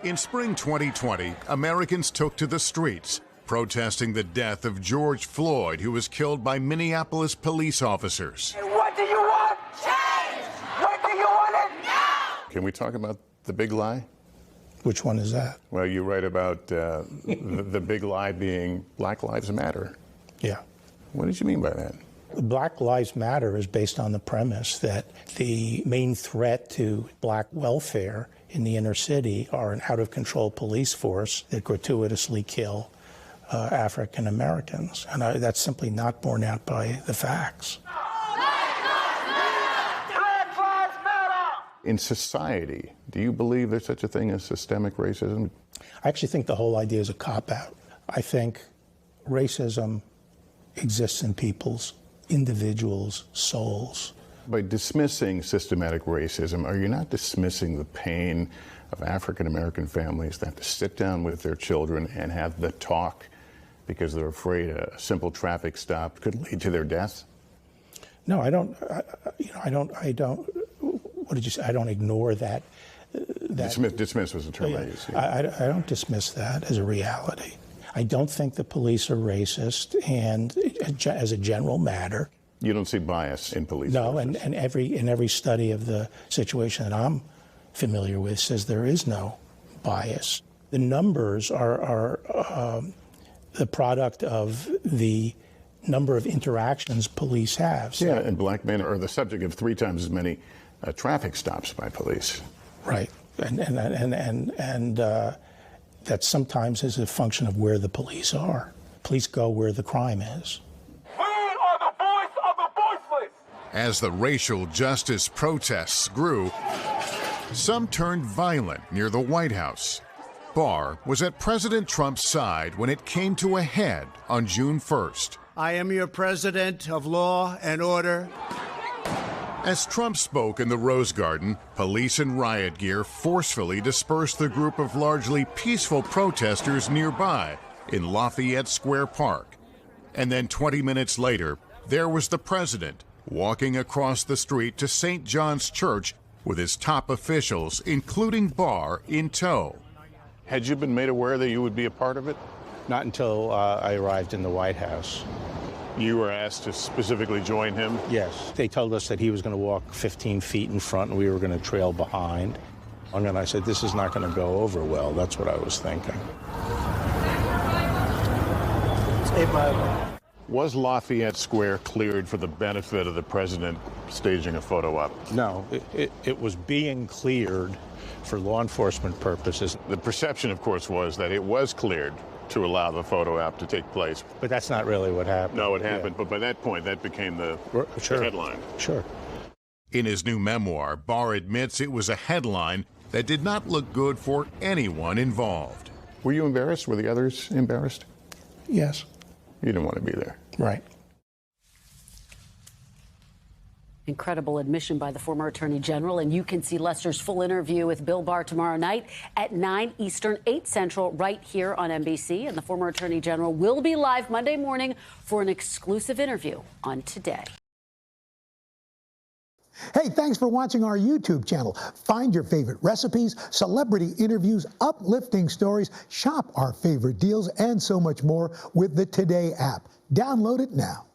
In spring 2020, Americans took to the streets, protesting the death of George Floyd, who was killed by Minneapolis police officers. And what do you want? Change! What do you want it now? Can we talk about the big lie? Which one is that? Well, you write about the big lie being Black Lives Matter. Yeah. What did you mean by that? Black Lives Matter is based on the premise that the main threat to black welfare in the inner city are an out-of-control police force that gratuitously kill African Americans. And that's simply not borne out by the facts. In society, do you believe there's such a thing as systemic racism? I actually think the whole idea is a cop-out. I think racism exists in individuals' souls. By dismissing systematic racism, are you not dismissing the pain of African American families that have to sit down with their children and have the talk because they're afraid a simple traffic stop could lead to their death? No, I don't. What did you say? I don't ignore that. Dismiss was the term I used. I don't dismiss that as a reality. I don't think the police are racist, and as a general matter. You don't see bias in police? No, and every study of the situation that I'm familiar with says there is no bias. The numbers are the product of the number of interactions police have. So. Yeah, and black men are the subject of 3 times as many traffic stops by police. Right, and that sometimes is a function of where the police are. Police go where the crime is. We are the voice of the voiceless. As the racial justice protests grew, some turned violent near the White House. Barr was at President Trump's side when it came to a head on June 1st. I am your president of law and order. As Trump spoke in the Rose Garden, police in riot gear forcefully dispersed the group of largely peaceful protesters nearby in Lafayette Square Park. And then 20 minutes later, there was the president walking across the street to St. John's Church with his top officials, including Barr, in tow. Had you been made aware that you would be a part of it? Not until I arrived in the White House. You were asked to specifically join him? Yes. They told us that he was going to walk 15 feet in front and we were going to trail behind. And then I said, this is not going to go over well. That's what I was thinking. Was Lafayette Square cleared for the benefit of the president staging a photo op? No, it was being cleared for law enforcement purposes. The perception, of course, was that it was cleared to allow the photo op to take place. But that's not really what happened. No, it happened, but by that point, that became the headline. Sure. In his new memoir, Barr admits it was a headline that did not look good for anyone involved. Were you embarrassed? Were the others embarrassed? Yes. You didn't want to be there. Right. Incredible admission by the former Attorney General, and you can see Lester's full interview with Bill Barr tomorrow night at 9 Eastern, 8 Central, right here on NBC. And the former Attorney General will be live Monday morning for an exclusive interview on Today. Hey, thanks for watching our YouTube channel. Find your favorite recipes, celebrity interviews, uplifting stories, shop our favorite deals, and so much more with the Today app. Download it now.